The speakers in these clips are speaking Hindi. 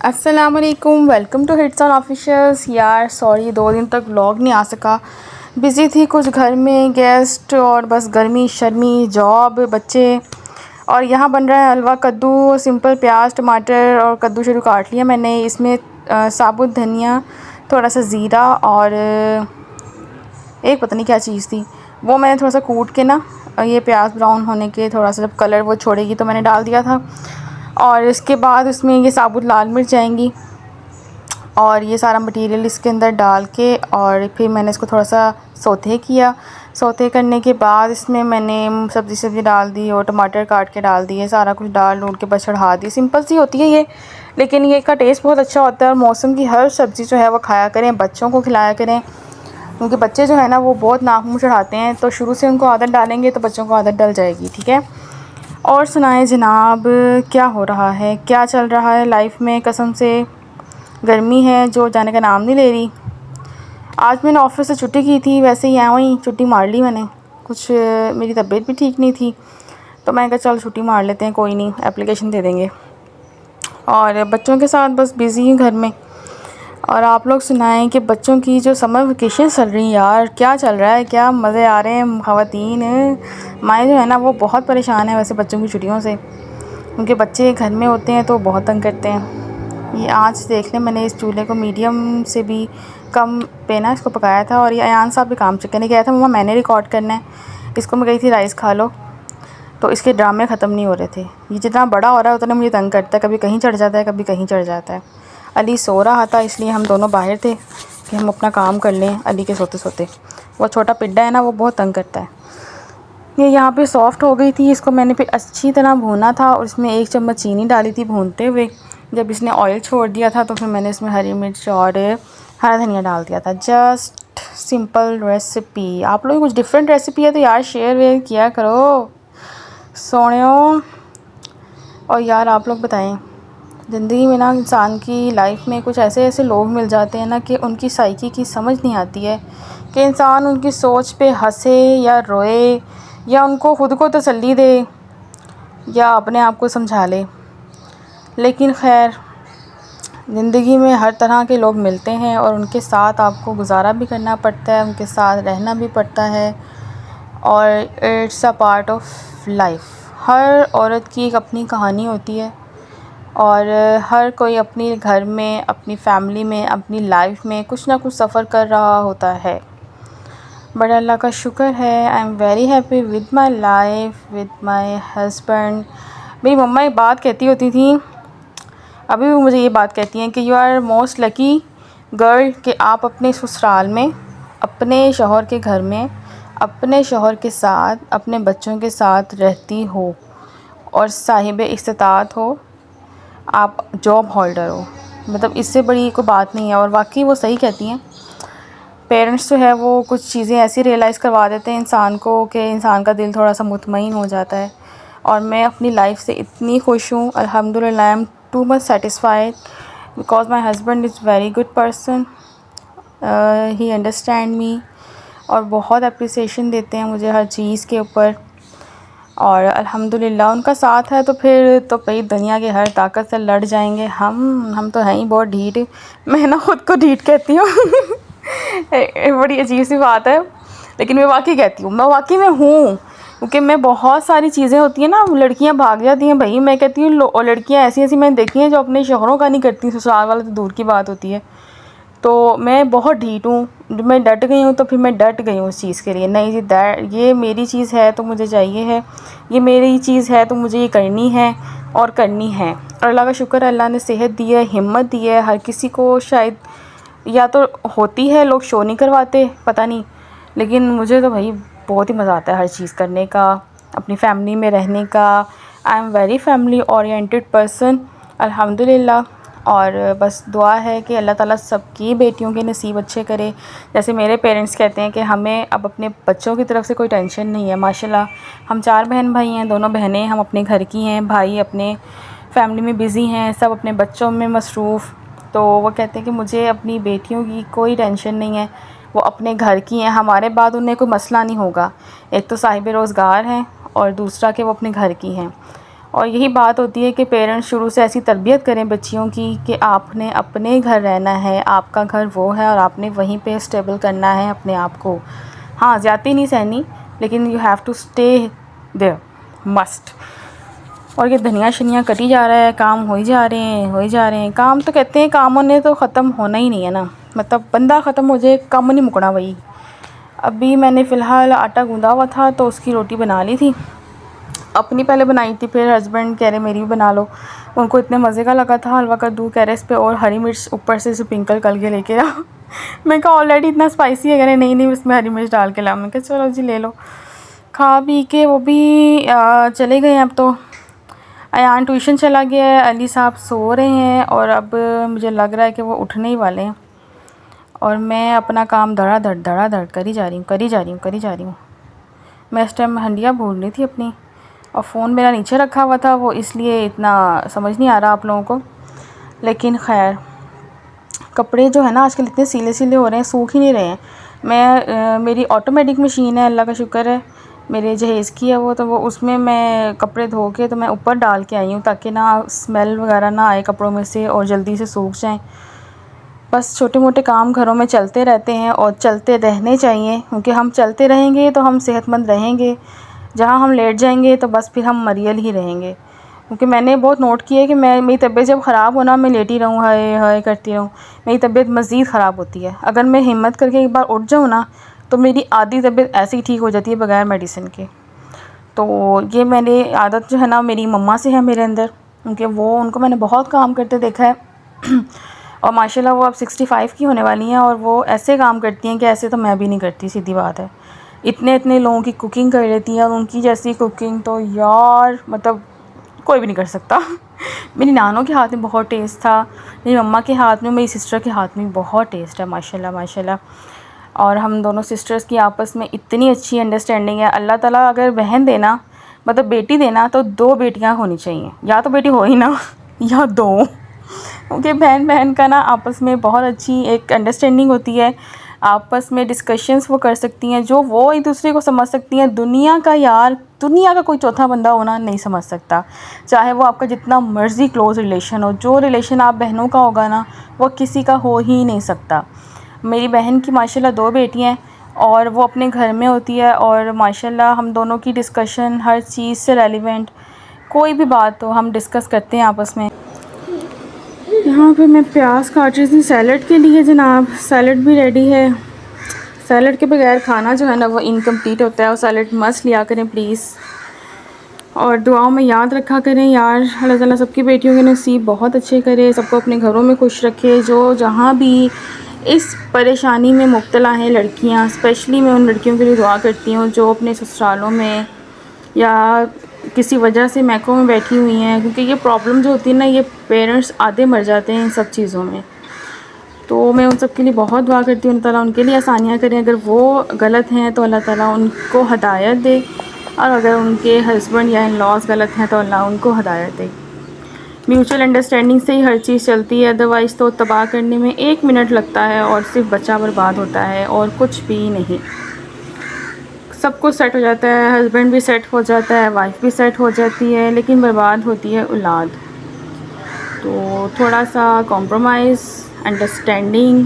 अस्सलामुअलैकुम, welcome to hits on officials. यार सॉरी 2 दिन तक व्लॉग नहीं आ सका, बिज़ी थी कुछ घर में गेस्ट और बस गर्मी शर्मी जॉब बच्चे। और यहाँ बन रहा है हलवा कद्दू, सिंपल प्याज टमाटर और कद्दू शुरू काट लिया मैंने। इसमें साबुत धनिया, थोड़ा सा ज़ीरा और एक पता नहीं क्या चीज़ थी वो मैंने थोड़ा सा कूट के ना, ये प्याज ब्राउन होने के थोड़ा सा जब कलर वो छोड़ेगी तो मैंने डाल दिया था। और इसके बाद इसमें ये साबुत लाल मिर्च जाएंगी और ये सारा मटेरियल इसके अंदर डाल के और फिर मैंने इसको थोड़ा सा सौते किया। सौते करने के बाद इसमें मैंने सब्ज़ी डाल दी और टमाटर काट के डाल दिए, सारा कुछ डाल डूल के बस चढ़ा दी। सिंपल सी होती है ये, लेकिन ये इसका टेस्ट बहुत अच्छा होता है। और मौसम की हर सब्ज़ी जो है वो खाया करें, बच्चों को खिलाया करें, क्योंकि बच्चे जो है ना वो बहुत नाक मुँह चढ़ाते हैं, तो शुरू से उनको आदत डालेंगे तो बच्चों को आदत डल जाएगी। ठीक है, और सुनाएं जनाब, क्या हो रहा है, क्या चल रहा है लाइफ में। कसम से गर्मी है जो जाने का नाम नहीं ले रही। आज मैंने ऑफिस से छुट्टी की थी, वैसे ही वहीं छुट्टी मार ली मैंने। कुछ मेरी तबीयत भी ठीक नहीं थी तो मैंने कहा चल छुट्टी मार लेते हैं, कोई नहीं एप्लीकेशन दे देंगे। और बच्चों के साथ बस बिज़ी हूँ घर में। और आप लोग सुनाएं कि बच्चों की जो समर वेकेशन चल रही है, यार क्या चल रहा है, क्या मज़े आ रहे हैं। ख़वातीन माएँ जो है ना वो बहुत परेशान है वैसे बच्चों की छुट्टियों से, क्योंकि बच्चे घर में होते हैं तो बहुत तंग करते हैं। ये आज देख लें, मैंने इस चूल्हे को मीडियम से भी कम पे ना इसको पकाया था। और ये अयान साहब भी काम करने गया था, मम्मा मैंने रिकॉर्ड करना है, इसको मैं गई थी राइस खा लो, तो इसके ड्रामे ख़त्म नहीं हो रहे थे। ये जितना बड़ा हो रहा है उतना मुझे तंग करता है, कभी कहीं चढ़ जाता है कभी कहीं चढ़ जाता है। अली सो रहा था इसलिए हम दोनों बाहर थे कि हम अपना काम कर लें अली के सोते सोते। वो छोटा पिड्डा है ना वो बहुत तंग करता है। ये यहाँ पे सॉफ़्ट हो गई थी, इसको मैंने फिर अच्छी तरह भूना था और इसमें 1 चम्मच चीनी डाली थी भूनते हुए। जब इसने ऑयल छोड़ दिया था तो फिर मैंने इसमें हरी मिर्च और हरा धनिया डाल दिया था। Just simple recipe. आप लोग कुछ डिफरेंट रेसिपी है तो यार शेयर वेयर किया करो सोनियो। और यार आप लोग बताएं, ज़िंदगी में ना इंसान की लाइफ में कुछ ऐसे ऐसे लोग मिल जाते हैं ना कि उनकी साइकी की समझ नहीं आती है कि इंसान उनकी सोच पे हंसे या रोए या उनको ख़ुद को तसल्ली दे या अपने आप को समझा ले। लेकिन खैर ज़िंदगी में हर तरह के लोग मिलते हैं और उनके साथ आपको गुजारा भी करना पड़ता है, उनके साथ रहना भी पड़ता है और it's a part of life. हर औरत की एक अपनी कहानी होती है और हर कोई अपने घर में, अपनी फैमिली में, अपनी लाइफ में कुछ ना कुछ सफ़र कर रहा होता है। बट अल्लाह का शुक्र है, I am very happy with my life with my husband. मेरी मम्मा एक बात कहती होती थी, अभी भी मुझे ये बात कहती हैं कि you are most lucky girl, कि आप अपने ससुराल में, अपने शौहर के घर में, अपने शौहर के साथ, अपने बच्चों के साथ रहती हो और साहिब इस्तात हो, आप जॉब होल्डर हो। मतलब इससे बड़ी कोई बात नहीं है। और वाकई वो सही कहती हैं। पेरेंट्स जो है वो कुछ चीज़ें ऐसी रियलाइज़ करवा देते हैं इंसान को कि इंसान का दिल थोड़ा सा मुतमईन हो जाता है। और मैं अपनी लाइफ से इतनी खुश हूँ अल्हम्दुलिल्लाह, I am too much satisfied because my husband is very good person, he understand me और बहुत अप्रिसिएशन देते हैं मुझे हर चीज़ के ऊपर। और अल्हम्दुलिल्लाह उनका साथ है तो फिर तो भाई दुनिया के हर ताकत से लड़ जाएंगे। हम तो हैं ही बहुत ढीठ। मैं ना ख़ुद को ढीठ कहती हूँ बड़ी अजीब सी बात है, लेकिन मैं वाकई कहती हूँ, मैं वाकई में हूँ। क्योंकि मैं बहुत सारी चीज़ें होती हैं ना, लड़कियाँ भाग जाती हैं भाई, मैं कहती हूँ और लड़कियाँ ऐसी ऐसी मैंने देखी हैं जो अपने शौहरों का नहीं करती, ससुराल वाला तो दूर की बात होती है। तो मैं बहुत ढीठ हूँ, मैं डट गई हूँ तो फिर मैं डट गई हूँ उस चीज़ के लिए। नहीं जी, ये मेरी चीज़ है तो मुझे चाहिए है, ये मेरी चीज़ है तो मुझे ये करनी है और करनी है। और अल्लाह का शुक्र है, अल्लाह ने सेहत दी है, हिम्मत दी है। हर किसी को शायद या तो होती है, लोग शो नहीं करवाते, पता नहीं, लेकिन मुझे तो भाई बहुत ही मज़ा आता है हर चीज़ करने का, अपनी फैमिली में रहने का। I am very family oriented person अल्हम्दुलिल्लाह। और बस दुआ है कि अल्लाह ताला सबकी बेटियों के नसीब अच्छे करे। जैसे मेरे पेरेंट्स कहते हैं कि हमें अब अपने बच्चों की तरफ से कोई टेंशन नहीं है। माशाल्लाह हम 4 बहन भाई हैं, दोनों बहनें हम अपने घर की हैं, भाई अपने फैमिली में बिज़ी हैं, सब अपने बच्चों में मसरूफ़। तो वो कहते हैं कि मुझे अपनी बेटियों की कोई टेंशन नहीं है, वो अपने घर की हैं, हमारे बाद उन्हें कोई मसला नहीं होगा। एक तो साहिब रोज़गार हैं और दूसरा कि वो अपने घर की हैं। और यही बात होती है कि पेरेंट्स शुरू से ऐसी तरबियत करें बच्चियों की कि आपने अपने घर रहना है, आपका घर वो है और आपने वहीं पे स्टेबल करना है अपने आप को। हाँ, ज़्यादती नहीं सहनी, लेकिन you have to stay there, must. और ये धनिया शनिया कटी जा रहा है, काम हो ही जा रहे हैं। काम तो कहते हैं कामों ने तो ख़त्म होना ही नहीं है ना, मतलब बंदा ख़त्म हो जाए, काम नहीं मुकना वही। अभी मैंने फ़िलहाल आटा गूँधा हुआ था तो उसकी रोटी बना ली थी, अपनी पहले बनाई थी, फिर हस्बैंड कह रहे मेरी भी बना लो। उनको इतने मज़े का लगा था हलवा कद्दू, कह रहे इस पर और हरी मिर्च ऊपर से स्प्रिंकल करके लेके आ। मैं कहा ऑलरेडी इतना स्पाइसी है, कह रहे नहीं इसमें हरी मिर्च डाल के ला। मैं कहा चलो जी ले लो। खा पी के वो भी चले गए। अब तो अयान ट्यूशन चला गया है, अली साहब सो रहे हैं और अब मुझे लग रहा है कि वो उठने ही वाले हैं। और मैं अपना काम धड़ाधड़ करी जा रही हूँ। मैं इस टाइम हंडिया भूल रही थी अपनी, और फ़ोन मेरा नीचे रखा हुआ था, वो इसलिए इतना समझ नहीं आ रहा आप लोगों को। लेकिन खैर, कपड़े जो है ना आजकल इतने सीले हो रहे हैं, सूख ही नहीं रहे हैं। मेरी ऑटोमेटिक मशीन है, अल्लाह का शुक्र है, मेरे जहेज़ की है वो, तो वो उसमें मैं कपड़े धो के तो मैं ऊपर डाल के आई हूँ ताकि ना स्मेल वगैरह ना आए कपड़ों में से और जल्दी से सूख जाएं। बस छोटे मोटे काम घरों में चलते रहते हैं और चलते रहने चाहिए, क्योंकि हम चलते रहेंगे तो हम सेहतमंद रहेंगे। जहाँ हम लेट जाएंगे तो बस फिर हम मरियल ही रहेंगे। क्योंकि मैंने बहुत नोट किया है कि मेरी तबीयत जब ख़राब हो ना, मैं लेटी रहूँ, हाय हाय करती रहूँ, मेरी तबीयत मज़ीद ख़राब होती है। अगर मैं हिम्मत करके एक बार उठ जाऊँ ना, तो मेरी आधी तबीयत ऐसे ही ठीक हो जाती है बग़ैर मेडिसिन के। तो ये मैंने आदत जो है ना मेरी मम्मा से है मेरे अंदर, क्योंकि उनको मैंने बहुत काम करते देखा है। और माशाल्लाह वो अब 65 की होने वाली हैं और वो ऐसे काम करती हैं कि ऐसे तो मैं भी नहीं करती, सीधी बात है। इतने लोगों की कुकिंग कर लेती हैं और उनकी जैसी कुकिंग तो यार मतलब कोई भी नहीं कर सकता। मेरी नानों के हाथ में बहुत टेस्ट था, मेरी मम्मा के हाथ में, मेरी सिस्टर के हाथ में बहुत टेस्ट है माशाल्लाह। और हम दोनों सिस्टर्स की आपस में इतनी अच्छी अंडरस्टैंडिंग है। अल्लाह ताला अगर बहन देना, मतलब बेटी देना, तो 2 बेटियां होनी चाहिए, या तो बेटी हो ही ना या 2। क्योंकि बहन का ना आपस में बहुत अच्छी एक अंडरस्टैंडिंग होती है, आपस में डिस्कशंस वो कर सकती हैं जो वो एक दूसरे को समझ सकती हैं। दुनिया का कोई चौथा बंदा होना नहीं समझ सकता, चाहे वो आपका जितना मर्ज़ी क्लोज़ रिलेशन हो। जो रिलेशन आप बहनों का होगा ना, वो किसी का हो ही नहीं सकता। मेरी बहन की माशाल्लाह 2 बेटियाँ हैं और वो अपने घर में होती है, और माशाल्लाह हम दोनों की डिस्कशन हर चीज़ से रेलिवेंट, कोई भी बात हो हम डिस्कस करते हैं आपस में। यहाँ पे मैं प्याज काट रही थी सैलड के लिए जनाब, सैलड भी रेडी है। सैलड के बगैर खाना जो है ना वो इनकम्प्लीट होता है, और सैलड मस्त लिया करें प्लीज़, और दुआओं में याद रखा करें यार। अल्लाह ताला सबकी बेटियों के नसीब बहुत अच्छे करे, सबको अपने घरों में खुश रखे। जो जहाँ भी इस परेशानी में मुब्तला हैं लड़कियाँ, स्पेशली मैं उन लड़कियों के लिए दुआ करती हूँ जो अपने ससुरालों में या किसी वजह से मैकों में बैठी हुई हैं। क्योंकि ये प्रॉब्लम जो होती है ना, ये पेरेंट्स आधे मर जाते हैं इन सब चीज़ों में। तो मैं उन सब के लिए बहुत दुआ करती हूँ, अल्लाह ताला उनके लिए आसानियाँ करें। अगर वो गलत हैं तो अल्लाह ताला उनको हदायत दे, और अगर उनके हस्बैंड या इन लॉज गलत हैं तो अल्लाह उनको हदायत दे। म्यूचुअल अंडरस्टैंडिंग से ही हर चीज़ चलती है, अदरवाइज़ तो तबाह करने में 1 मिनट लगता है और सिर्फ बच्चा बर्बाद होता है और कुछ भी नहीं। सब कुछ सेट हो जाता है, हस्बैंड भी सेट हो जाता है, वाइफ भी सेट हो जाती है, लेकिन बर्बाद होती है औलाद। तो थोड़ा सा कॉम्प्रोमाइज़, अंडरस्टैंडिंग,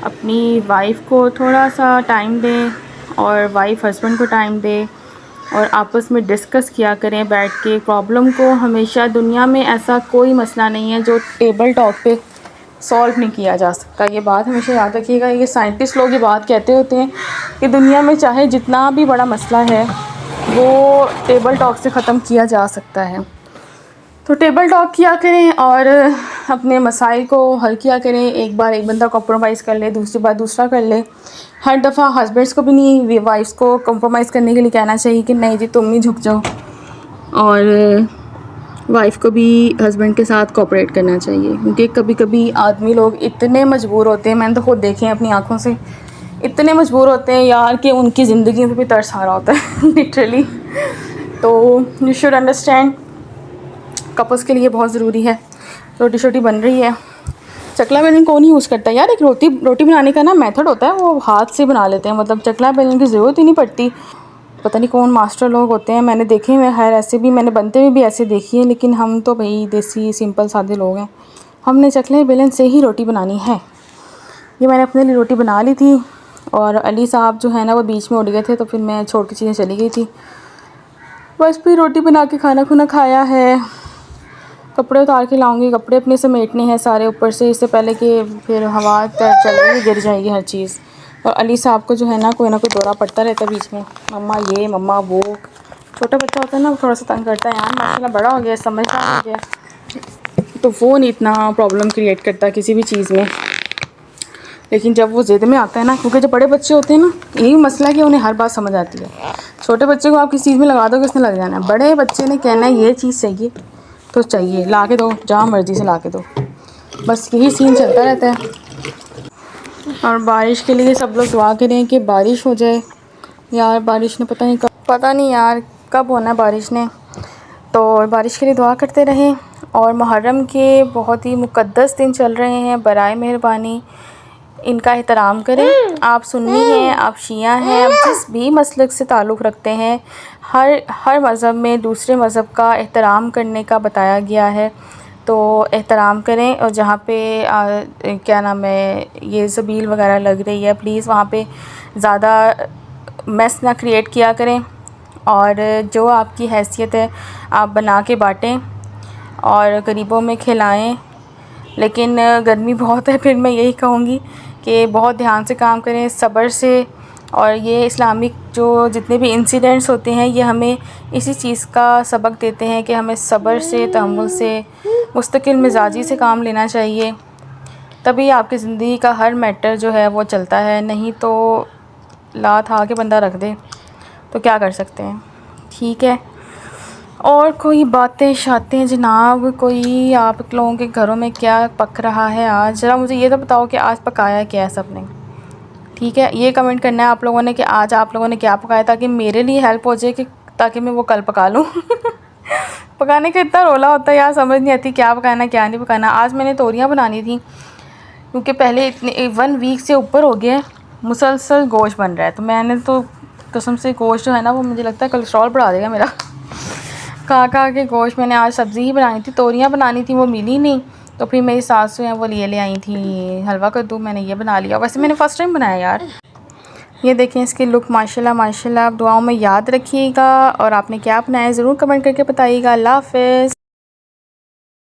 अपनी वाइफ को थोड़ा सा टाइम दें और वाइफ हस्बैंड को टाइम दे, और आपस में डिस्कस किया करें बैठ के प्रॉब्लम को। हमेशा दुनिया में ऐसा कोई मसला नहीं है जो टेबल टॉक पे सॉल्व नहीं किया जा सकता। ये बात हमेशा याद रखिएगा। ये साइंटिस्ट लोग ये बात कहते होते हैं कि दुनिया में चाहे जितना भी बड़ा मसला है वो टेबल टॉक से ख़त्म किया जा सकता है। तो टेबल टॉक किया करें और अपने मसाइल को हल किया करें। एक बार एक बंदा कॉम्प्रोमाइज़ कर ले, दूसरी बार दूसरा कर ले। हर दफ़ा हस्बैंड्स को भी नहीं वाइफ्स को कॉम्प्रोमाइज़ करने के लिए कहना चाहिए कि नहीं जी तुम ही झुक जाओ, और वाइफ़ को भी हस्बैंड के साथ कोऑपरेट करना चाहिए। क्योंकि कभी कभी आदमी लोग इतने मजबूर होते हैं, मैंने तो खुद देखे हैं अपनी आँखों से, इतने मजबूर होते हैं यार कि उनकी ज़िंदगी में भी तरस आ रहा होता है लिटरली। तो यू शुड अंडरस्टैंड, कपल्स के लिए बहुत ज़रूरी है। रोटी शोटी बन रही है। चकला बेलन कौन यूज़ करता है यार? एक रोटी बनाने का ना मेथड होता है, वो हाथ से बना लेते हैं, मतलब चकला बेलन की ज़रूरत ही नहीं पड़ती। पता नहीं कौन मास्टर लोग होते हैं, मैंने देखे हैं खैर, ऐसे भी मैंने बनते हुए भी ऐसे देखी है, लेकिन हम तो भाई देसी सिंपल सादे लोग हैं, हमने चकले बेलन से ही रोटी बनानी है। ये मैंने अपने लिए रोटी बना ली थी और अली साहब जो है ना वो बीच में उड़ गए थे, तो फिर मैं छोड़ के चीज़ें चली गई थी। बस फिर रोटी बना के खाना खुना खाया है। कपड़े उतार के लाऊंगी, कपड़े अपने समेटने हैं सारे ऊपर से, इससे पहले कि फिर हवा चलेगी गिर जाएगी हर चीज़। और अली साहब को जो है ना कोई दौरा पड़ता रहता है बीच में, मम्मा ये मम्मा वो। छोटा बच्चा होता है ना, थोड़ा सा तंग करता है यार, माशाल्लाह बड़ा हो गया, समझदार हो गया, तो वो नहीं इतना प्रॉब्लम क्रिएट करता किसी भी चीज़ में। लेकिन जब वो ज़िद में आता है ना, क्योंकि जब बड़े बच्चे होते हैं ना, यही मसला है कि उन्हें हर बात समझ आती है। छोटे बच्चे को आप किसी चीज़ में लगा दोगे उसने लग जाना है, बड़े बच्चे ने कहना है ये चीज़ चाहिए तो चाहिए, ला के दो, जहाँ मर्ज़ी से ला के दो, बस यही सीन चलता रहता है। और बारिश के लिए सब लोग दुआ करें कि बारिश हो जाए यार, बारिश ने पता नहीं यार कब होना है बारिश ने, तो बारिश के लिए दुआ करते रहें। और मुहर्रम के बहुत ही मुक़द्दस दिन चल रहे हैं, बराए मेहरबानी इनका एहतराम करें। आप सुन्नी हैं, आप शिया हैं, आप जिस भी मसलक से ताल्लुक़ रखते हैं, हर मज़हब में दूसरे मज़हब का एहतराम करने का बताया गया है, तो एहतराम करें। और जहाँ पे क्या नाम है ये ज़बील वगैरह लग रही है, प्लीज़ वहाँ पे ज़्यादा मैस ना क्रिएट किया करें, और जो आपकी हैसियत है आप बना के बाँटें और गरीबों में खिलाएं। लेकिन गर्मी बहुत है, फिर मैं यही कहूँगी कि बहुत ध्यान से काम करें, सब्र से। और ये इस्लामिक जो जितने भी इंसिडेंट्स होते हैं ये हमें इसी चीज़ का सबक देते हैं कि हमें सब्र से, तहम्मुल से, मुस्तकिल मिजाजी से काम लेना चाहिए, तभी आपकी ज़िंदगी का हर मैटर जो है वो चलता है। नहीं तो लात खा के बंदा रख दे तो क्या कर सकते हैं, ठीक है। और कोई बातें शातें जनाब, कोई आप लोगों के घरों में क्या पक रहा है आज, ज़रा मुझे ये तो बताओ कि आज पकाया क्या है सब ने, ठीक है। ये कमेंट करना है आप लोगों ने कि आज आप लोगों ने क्या पकाया, ताकि मेरे लिए हेल्प हो जाए कि ताकि मैं वो कल पका लूँ। पकाने का इतना रोला होता है यार, समझ नहीं आती क्या पकाना क्या नहीं पकाना। आज मैंने तोरियाँ बनानी थी, क्योंकि पहले इतने 1 वीक से ऊपर हो गया मुसलसल गोश्त बन रहा है, तो मैंने तो कसम से गोश्त जो है ना वो मुझे लगता है कोलेस्ट्रॉल बढ़ा देगा मेरा। खा के गोश्त, मैंने आज सब्ज़ी ही बनानी थी, तोरियाँ बनानी थी, वो मिली नहीं, तो फिर मेरी सासू हैं वो ले आई थी हलवा कद्दू, मैंने ये बना लिया। वैसे मैंने फ़र्स्ट टाइम बनाया यार। ये देखें इसकी लुक, माशाल्लाह माशाल्लाह। आप दुआओं में याद रखिएगा, और आपने क्या बनाया ज़रूर कमेंट करके बताइएगा। अल्लाह हाफ़िज़।